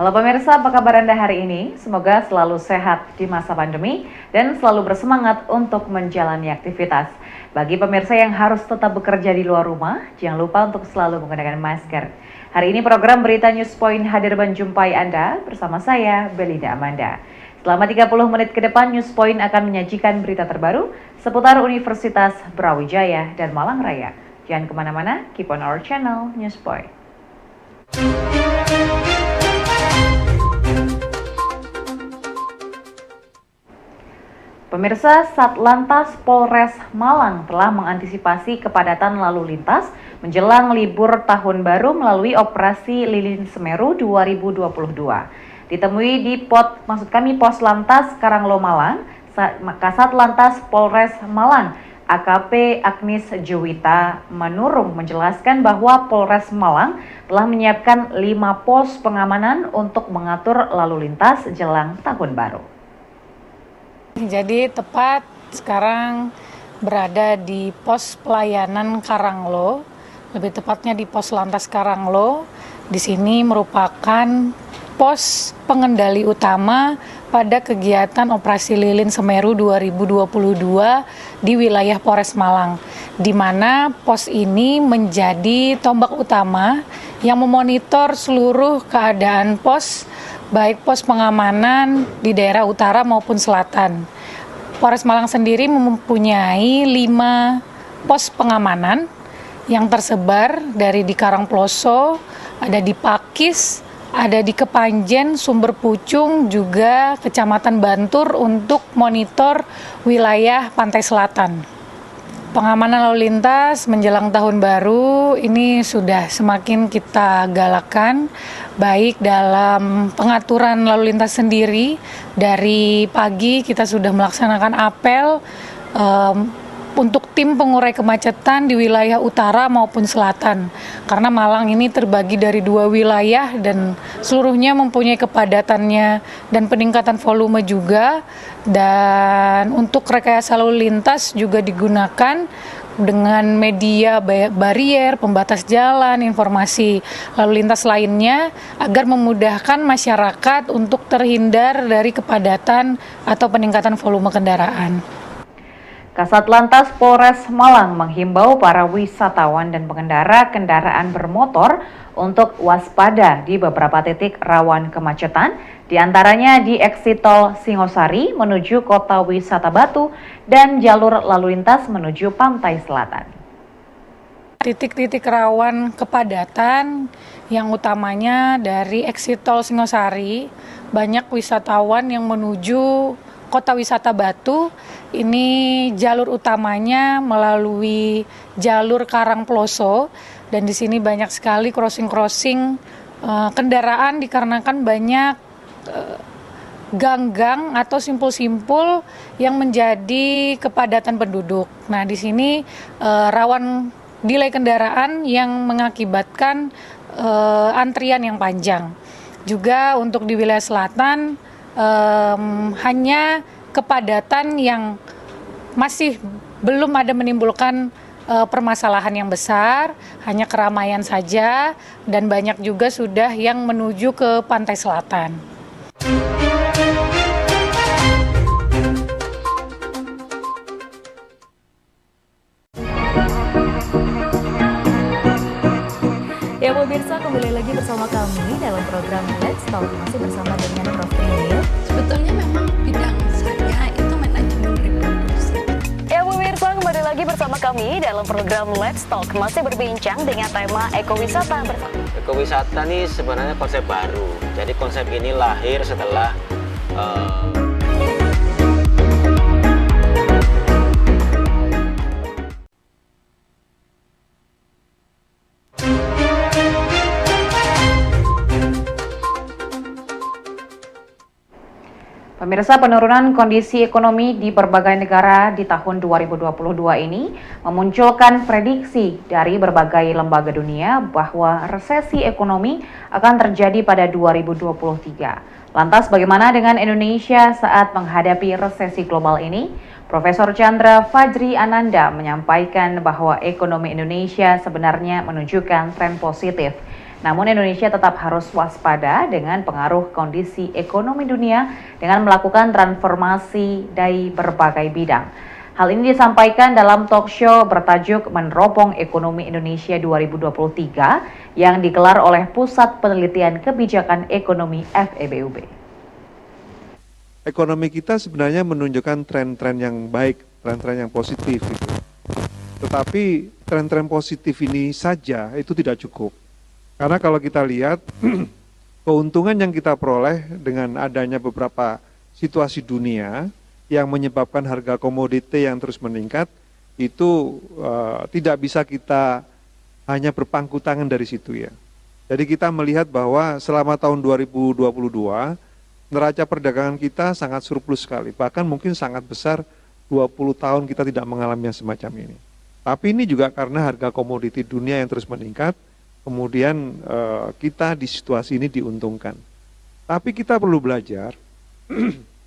Halo pemirsa, apa kabar Anda hari ini? Semoga selalu sehat di masa pandemi dan selalu bersemangat untuk menjalani aktivitas. Bagi pemirsa yang harus tetap bekerja di luar rumah, jangan lupa untuk selalu menggunakan masker. Hari ini program Berita News Point hadir menjumpai Anda bersama saya, Belinda Amanda. Selama 30 menit ke depan, News Point akan menyajikan berita terbaru seputar Universitas Brawijaya dan Malang Raya. Jangan kemana-mana, keep on our channel, News Point. Pemirsa, Satlantas Polres Malang telah mengantisipasi kepadatan lalu lintas menjelang libur tahun baru melalui operasi Lilin Semeru 2022. Ditemui di Pos Lantas Karanglo Malang, Kasatlantas Polres Malang, AKP Agnis Juwita Manurung menjelaskan bahwa Polres Malang telah menyiapkan 5 pos pengamanan untuk mengatur lalu lintas jelang tahun baru. Jadi tepat sekarang berada di pos pelayanan Karanglo, lebih tepatnya di Pos Lantas Karanglo. Di sini merupakan pos pengendali utama pada kegiatan Operasi Lilin Semeru 2022 di wilayah Polres Malang, di mana pos ini menjadi tombak utama yang memonitor seluruh keadaan pos, baik pos pengamanan di daerah utara maupun selatan. Polres Malang sendiri mempunyai 5 pos pengamanan yang tersebar dari di Karangploso, ada di Pakis, ada di Kepanjen, Sumber Pucung, juga Kecamatan Bantur untuk monitor wilayah pantai selatan. Pengamanan lalu lintas menjelang tahun baru ini sudah semakin kita galakkan, baik dalam pengaturan lalu lintas sendiri. Dari pagi kita sudah melaksanakan apel untuk tim pengurai kemacetan di wilayah utara maupun selatan, karena Malang ini terbagi dari 2 wilayah dan seluruhnya mempunyai kepadatannya dan peningkatan volume juga. Dan untuk rekayasa lalu lintas juga digunakan dengan media barier, pembatas jalan, informasi lalu lintas lainnya agar memudahkan masyarakat untuk terhindar dari kepadatan atau peningkatan volume kendaraan. Kasatlantas Polres Malang menghimbau para wisatawan dan pengendara kendaraan bermotor untuk waspada di beberapa titik rawan kemacetan, di antaranya di eksit tol Singosari menuju Kota Wisata Batu dan jalur lalu lintas menuju Pantai Selatan. Titik-titik rawan kepadatan yang utamanya dari eksit tol Singosari, banyak wisatawan yang menuju Kota Wisata Batu. Ini jalur utamanya melalui jalur Karangploso, dan di sini banyak sekali crossing kendaraan dikarenakan banyak gang-gang atau simpul-simpul yang menjadi kepadatan penduduk. Nah, di sini rawan delay kendaraan yang mengakibatkan antrian yang panjang. Juga untuk di wilayah selatan hanya kepadatan yang masih belum ada menimbulkan permasalahan yang besar, hanya keramaian saja, dan banyak juga sudah yang menuju ke pantai selatan. Ya pemirsa, kembali lagi bersama kami dalam program Let's Talk, masih bersama dengan Prof. Emil. Sebetulnya memang bidang saya itu manajemen reproduksi. Ya pemirsa, kembali lagi bersama kami dalam program Let's Talk, masih berbincang dengan tema ekowisata bersama. Ekowisata ini sebenarnya konsep baru. Jadi konsep ini lahir setelah Pemirsa, penurunan kondisi ekonomi di berbagai negara di tahun 2022 ini memunculkan prediksi dari berbagai lembaga dunia bahwa resesi ekonomi akan terjadi pada 2023. Lantas bagaimana dengan Indonesia saat menghadapi resesi global ini? Profesor Chandra Fajri Ananda menyampaikan bahwa ekonomi Indonesia sebenarnya menunjukkan tren positif. Namun Indonesia tetap harus waspada dengan pengaruh kondisi ekonomi dunia dengan melakukan transformasi dari berbagai bidang. Hal ini disampaikan dalam talk show bertajuk Meneropong Ekonomi Indonesia 2023 yang digelar oleh Pusat Penelitian Kebijakan Ekonomi FEBUB. Ekonomi kita sebenarnya menunjukkan tren-tren yang baik, tren-tren yang positif gitu. Tetapi tren-tren positif ini saja itu tidak cukup. Karena kalau kita lihat keuntungan yang kita peroleh dengan adanya beberapa situasi dunia yang menyebabkan harga komoditi yang terus meningkat, itu tidak bisa kita hanya berpangku tangan dari situ ya. Jadi kita melihat bahwa selama tahun 2022, neraca perdagangan kita sangat surplus sekali, bahkan mungkin sangat besar, 20 tahun kita tidak mengalami yang semacam ini. Tapi ini juga karena harga komoditi dunia yang terus meningkat, kemudian kita di situasi ini diuntungkan. Tapi kita perlu belajar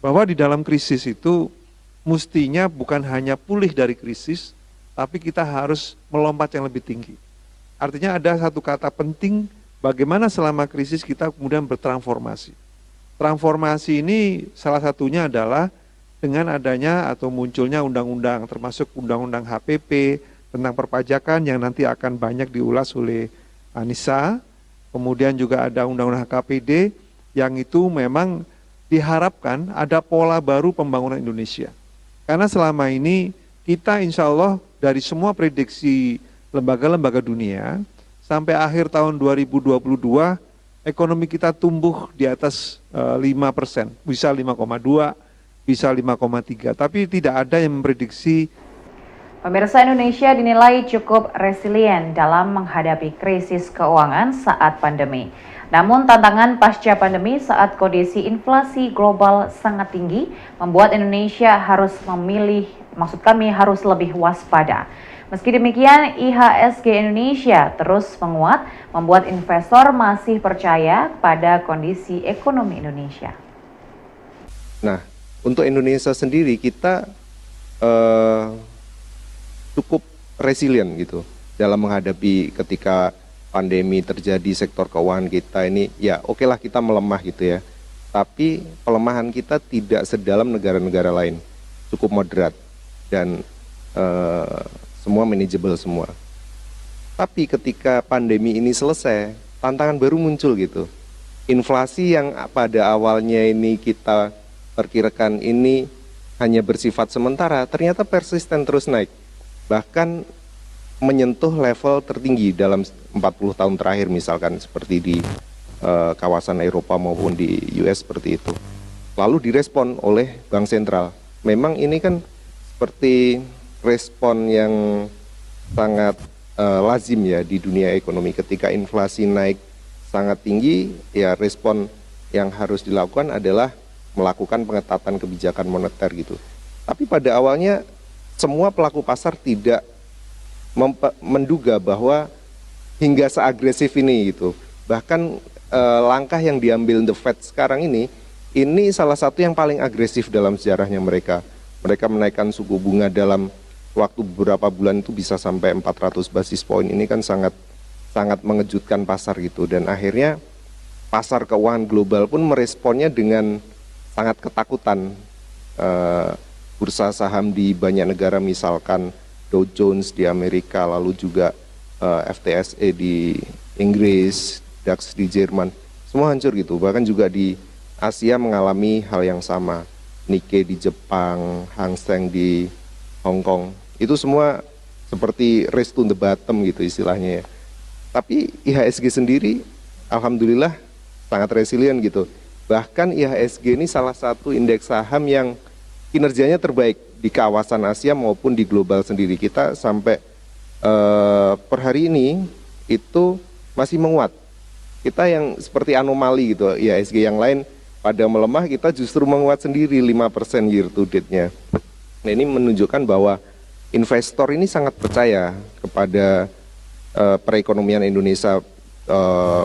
bahwa di dalam krisis itu mestinya bukan hanya pulih dari krisis, tapi kita harus melompat yang lebih tinggi. Artinya ada satu kata penting, bagaimana selama krisis kita kemudian bertransformasi. Transformasi ini salah satunya adalah dengan adanya atau munculnya undang-undang, termasuk undang-undang HPP tentang perpajakan yang nanti akan banyak diulas oleh Anissa, kemudian juga ada undang-undang HKPD yang itu memang diharapkan ada pola baru pembangunan Indonesia. Karena selama ini kita insya Allah dari semua prediksi lembaga-lembaga dunia, sampai akhir tahun 2022, ekonomi kita tumbuh di atas 5%, bisa 5,2, bisa 5,3, tapi tidak ada yang memprediksi. Pemirsa, Indonesia dinilai cukup resilien dalam menghadapi krisis keuangan saat pandemi. Namun tantangan pasca pandemi saat kondisi inflasi global sangat tinggi membuat Indonesia harus harus lebih waspada. Meski demikian, IHSG Indonesia terus menguat, membuat investor masih percaya pada kondisi ekonomi Indonesia. Nah, untuk Indonesia sendiri kita cukup resilient gitu dalam menghadapi ketika pandemi terjadi, sektor keuangan kita ini ya oke lah kita melemah gitu ya, tapi pelemahan kita tidak sedalam negara-negara lain, cukup moderat dan semua manageable semua. Tapi ketika pandemi ini selesai, tantangan baru muncul gitu. Inflasi yang pada awalnya ini kita perkirakan ini hanya bersifat sementara, ternyata persisten terus naik, bahkan menyentuh level tertinggi dalam 40 tahun terakhir, misalkan seperti di kawasan Eropa maupun di US seperti itu. Lalu direspon oleh Bank Sentral. Memang ini kan seperti respon yang sangat lazim ya di dunia ekonomi. Ketika inflasi naik sangat tinggi, ya respon yang harus dilakukan adalah melakukan pengetatan kebijakan moneter gitu. Tapi pada awalnya semua pelaku pasar tidak menduga bahwa hingga seagresif ini gitu. Bahkan langkah yang diambil The Fed sekarang ini salah satu yang paling agresif dalam sejarahnya mereka. Mereka menaikkan suku bunga dalam waktu beberapa bulan itu bisa sampai 400 basis point. Ini kan sangat mengejutkan pasar gitu. Dan akhirnya pasar keuangan global pun meresponnya dengan sangat ketakutan. Bursa saham di banyak negara misalkan Dow Jones di Amerika, lalu juga FTSE di Inggris, DAX di Jerman, semua hancur gitu. Bahkan juga di Asia mengalami hal yang sama. Nikkei di Jepang, Hang Seng di Hong Kong, itu semua seperti race to the bottom gitu istilahnya ya. Tapi IHSG sendiri alhamdulillah sangat resilient gitu. Bahkan IHSG ini salah satu indeks saham yang kinerjanya terbaik di kawasan Asia maupun di global sendiri. Kita sampai per hari ini itu masih menguat. Kita yang seperti anomali gitu, IHSG yang lain pada melemah, kita justru menguat sendiri 5% year to date-nya. Nah, ini menunjukkan bahwa investor ini sangat percaya kepada perekonomian Indonesia,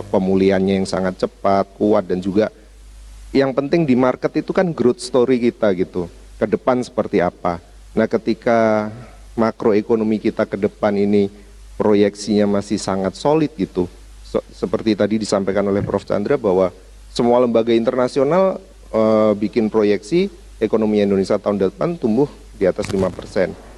pemulihannya yang sangat cepat, kuat, dan juga yang penting di market itu kan growth story kita gitu. Ke depan seperti apa. Nah, ketika makroekonomi kita ke depan ini proyeksinya masih sangat solid gitu, seperti tadi disampaikan oleh Prof. Chandra bahwa semua lembaga internasional bikin proyeksi ekonomi Indonesia tahun depan tumbuh di atas 5%.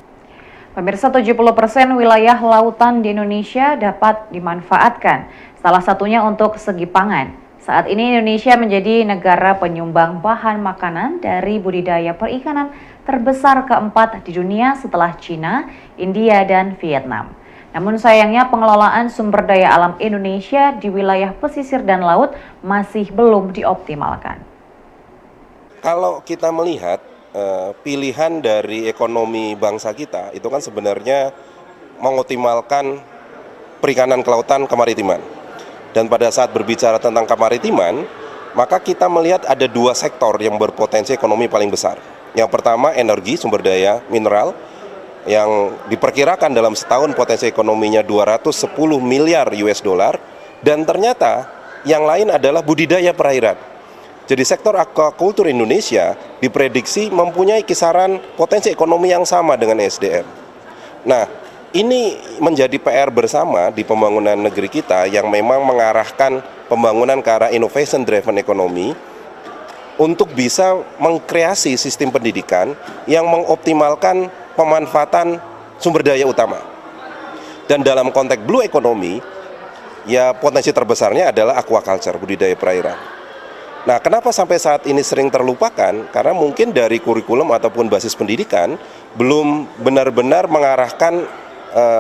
Pemirsa, 70% wilayah lautan di Indonesia dapat dimanfaatkan, salah satunya untuk segi pangan. Saat ini Indonesia menjadi negara penyumbang bahan makanan dari budidaya perikanan terbesar keempat di dunia setelah Cina, India, dan Vietnam. Namun sayangnya pengelolaan sumber daya alam Indonesia di wilayah pesisir dan laut masih belum dioptimalkan. Kalau kita melihat pilihan dari ekonomi bangsa kita itu kan sebenarnya mengoptimalkan perikanan kelautan kemaritiman. Dan pada saat berbicara tentang kemaritiman, maka kita melihat ada dua sektor yang berpotensi ekonomi paling besar. Yang pertama energi, sumber daya, mineral, yang diperkirakan dalam setahun potensi ekonominya 210 miliar US dollar, dan ternyata yang lain adalah budidaya perairan. Jadi sektor aquaculture Indonesia diprediksi mempunyai kisaran potensi ekonomi yang sama dengan SDM. Nah, ini menjadi PR bersama di pembangunan negeri kita yang memang mengarahkan pembangunan ke arah innovation driven economy untuk bisa mengkreasi sistem pendidikan yang mengoptimalkan pemanfaatan sumber daya utama. Dan dalam konteks blue economy, ya potensi terbesarnya adalah aquaculture, budidaya perairan. Nah, kenapa sampai saat ini sering terlupakan? Karena mungkin dari kurikulum ataupun basis pendidikan belum benar-benar mengarahkan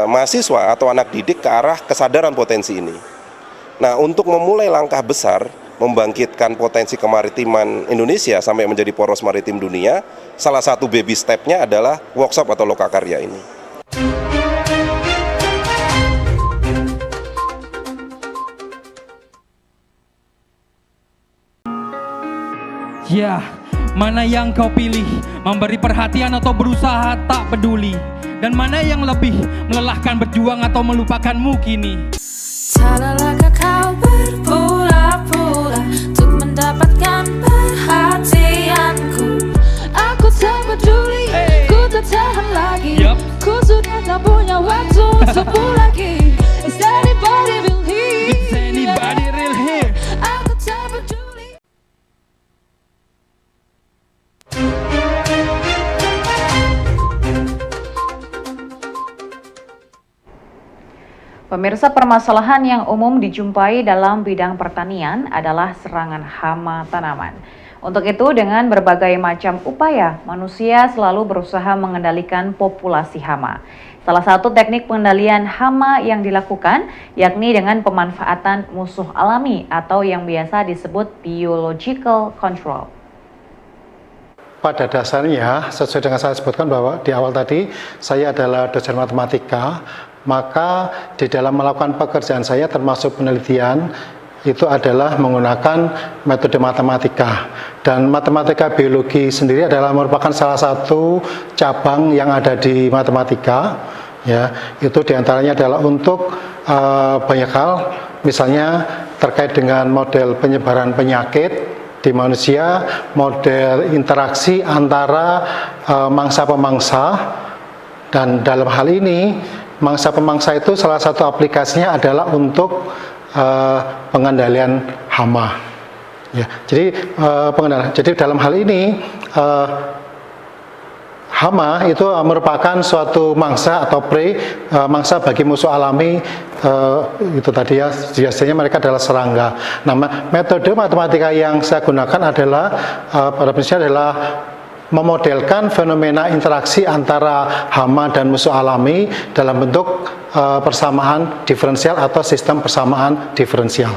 mahasiswa atau anak didik ke arah kesadaran potensi ini. Nah, untuk memulai langkah besar membangkitkan potensi kemaritiman Indonesia sampai menjadi poros maritim dunia, salah satu baby step-nya adalah workshop atau lokakarya ini. Ya, mana yang kau pilih? Memberi perhatian atau berusaha tak peduli? Dan mana yang lebih melelahkan berjuang atau melupakanmu kini? Tak lelahkah kau berpura-pura untuk mendapatkan perhatianku? Aku tak peduli, ku tak tahan lagi. Ku sudah tak punya waktu untukmu lagi. Is anybody real here? Is anybody real here? Aku tak peduli. Pemirsa, permasalahan yang umum dijumpai dalam bidang pertanian adalah serangan hama tanaman. Untuk itu, dengan berbagai macam upaya, manusia selalu berusaha mengendalikan populasi hama. Salah satu teknik pengendalian hama yang dilakukan yakni dengan pemanfaatan musuh alami atau yang biasa disebut biological control. Pada dasarnya, sesuai dengan saya sebutkan bahwa di awal tadi, saya adalah dosen matematika, maka di dalam melakukan pekerjaan saya termasuk penelitian, itu adalah menggunakan metode matematika. Dan matematika biologi sendiri adalah merupakan salah satu cabang yang ada di matematika. Ya, itu diantaranya adalah untuk banyak hal, misalnya terkait dengan model penyebaran penyakit di manusia, model interaksi antara mangsa-pemangsa, dan dalam hal ini mangsa-pemangsa itu salah satu aplikasinya adalah untuk pengendalian hama. Ya, jadi Jadi dalam hal ini hama itu merupakan suatu mangsa atau prey, mangsa bagi musuh alami. Itu tadi ya, biasanya mereka adalah serangga. Nah, metode matematika yang saya gunakan adalah pada prinsipnya adalah memodelkan fenomena interaksi antara hama dan musuh alami dalam bentuk persamaan diferensial atau sistem persamaan diferensial.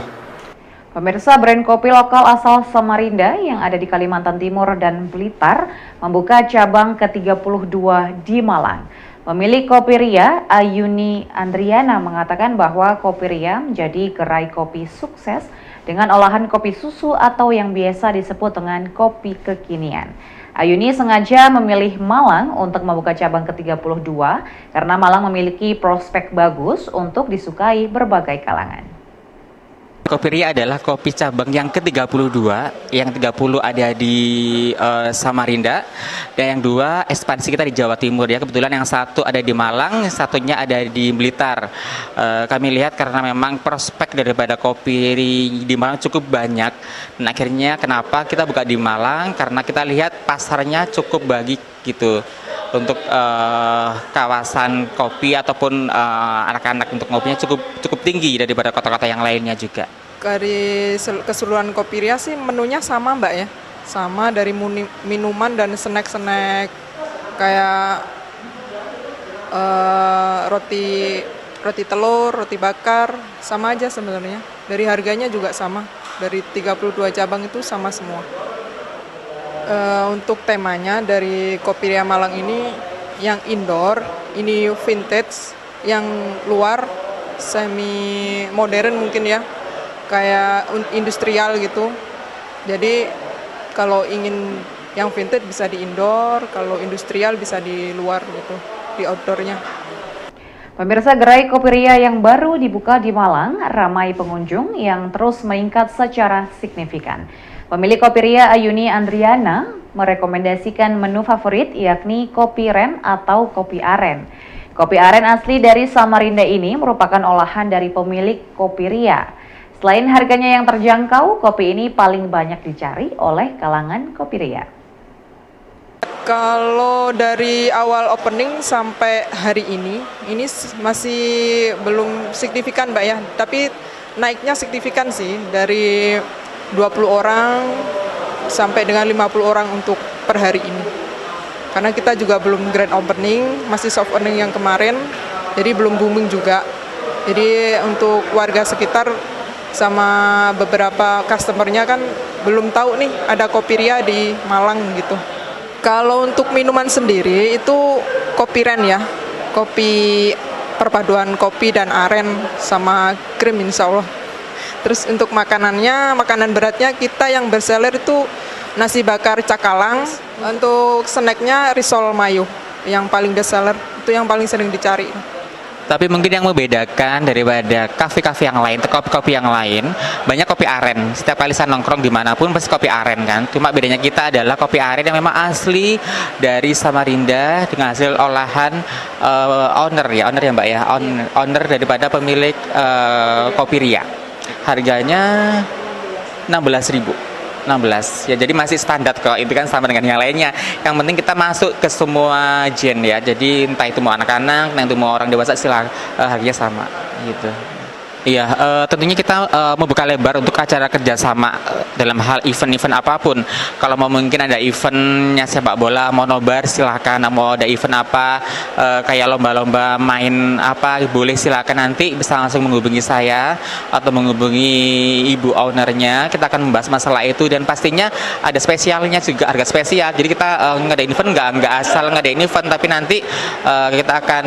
Pemirsa, brand kopi lokal asal Samarinda yang ada di Kalimantan Timur dan Blitar membuka cabang ke-32 di Malang. Pemilik Kopi Ria, Ayuni Andriana, mengatakan bahwa Kopi Ria menjadi gerai kopi sukses dengan olahan kopi susu atau yang biasa disebut dengan kopi kekinian. Ayuni sengaja memilih Malang untuk membuka cabang ke-32 karena Malang memiliki prospek bagus untuk disukai berbagai kalangan. Kopi Ria adalah kopi cabang yang ke-32, yang 30 ada di Samarinda, dan yang 2 ekspansi kita di Jawa Timur ya. Kebetulan yang satu ada di Malang, satunya ada di Blitar. Kami lihat karena memang prospek daripada kopi di Malang cukup banyak, dan akhirnya kenapa kita buka di Malang, karena kita lihat pasarnya cukup bagi gitu untuk kawasan kopi ataupun anak-anak untuk ngopinya cukup tinggi daripada kota-kota yang lainnya juga. Dari keseluruhan Kopi Ria sih menunya sama Mbak ya, sama dari minuman dan snack-snack kayak roti telur, roti bakar, sama aja sebenarnya. Dari harganya juga sama, dari 32 cabang itu sama semua. Untuk temanya dari Kopi Ria Malang ini yang indoor, ini vintage, yang luar semi modern mungkin ya, kayak industrial gitu. Jadi kalau ingin yang vintage bisa di indoor, kalau industrial bisa di luar gitu, di outdoornya. Pemirsa, gerai Kopi Ria yang baru dibuka di Malang ramai pengunjung yang terus meningkat secara signifikan. Pemilik Kopi Ria Ayuni Andriana merekomendasikan menu favorit yakni kopi ren atau kopi aren. Kopi aren asli dari Samarinda ini merupakan olahan dari pemilik Kopi Ria. Selain harganya yang terjangkau, kopi ini paling banyak dicari oleh kalangan Kopi Ria. Kalau dari awal opening sampai hari ini masih belum signifikan Mbak ya, tapi naiknya signifikan sih, dari 20 orang sampai dengan 50 orang untuk per hari ini. Karena kita juga belum grand opening, masih soft opening yang kemarin, jadi belum booming juga. Jadi untuk warga sekitar sama beberapa customernya kan belum tahu nih ada Kopi Ria di Malang gitu. Kalau untuk minuman sendiri itu kopi ren ya, kopi perpaduan kopi dan aren sama krim insya Allah. Terus untuk makanannya, makanan beratnya kita yang bestseller itu nasi bakar cakalang. Untuk snacknya risol mayo yang paling bestseller, itu yang paling sering dicari. Tapi mungkin yang membedakan daripada kafe-kafe yang lain, kopi-kopi yang lain, banyak kopi aren. Setiap kali saya nongkrong dimanapun pasti kopi aren kan. Cuma bedanya kita adalah kopi aren yang memang asli dari Samarinda dengan hasil olahan owner ya Mbak ya, owner daripada pemilik Kopi Ria. Harganya 16.000. 16 ya, jadi masih standar kok, itu kan sama dengan yang lainnya. Yang penting kita masuk ke semua gen ya, jadi entah itu mau anak-anak, entah itu mau orang dewasa, harganya sama gitu. Iya, tentunya kita membuka lebar untuk acara kerjasama dalam hal event-event apapun. Kalau mau mungkin ada eventnya sepak bola, mau nobar silahkan, mau ada event apa, kayak lomba-lomba main apa, boleh silahkan, nanti bisa langsung menghubungi saya atau menghubungi ibu ownernya. Kita akan membahas masalah itu, dan pastinya ada spesialnya juga, harga spesial. Jadi kita ngadain event nggak asal ngadain event, tapi nanti kita akan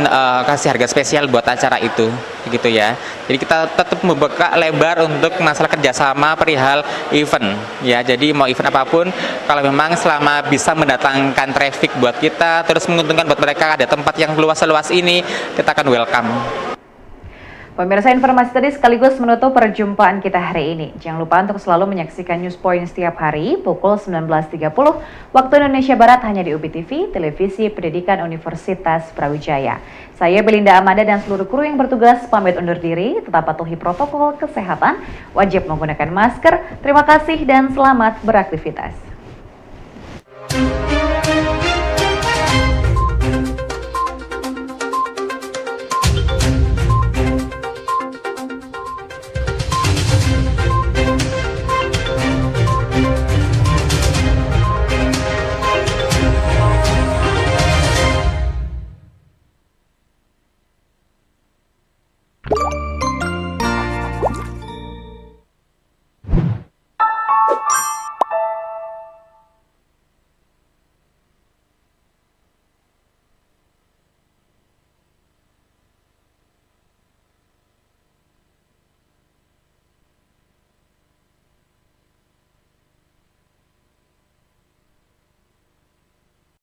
kasih harga spesial buat acara itu, gitu ya. Jadi kita tetap membuka lebar untuk masalah kerjasama perihal event ya. Jadi mau event apapun, kalau memang selama bisa mendatangkan traffic buat kita, terus menguntungkan buat mereka, ada tempat yang luas-luas ini, kita akan welcome. Pemirsa, informasi tadi sekaligus menutup perjumpaan kita hari ini. Jangan lupa untuk selalu menyaksikan News Point setiap hari pukul 19.30 waktu Indonesia Barat hanya di UBI TV, Televisi Pendidikan Universitas Brawijaya. Saya Belinda Amanda dan seluruh kru yang bertugas pamit undur diri. Tetap patuhi protokol kesehatan, wajib menggunakan masker. Terima kasih dan selamat beraktivitas.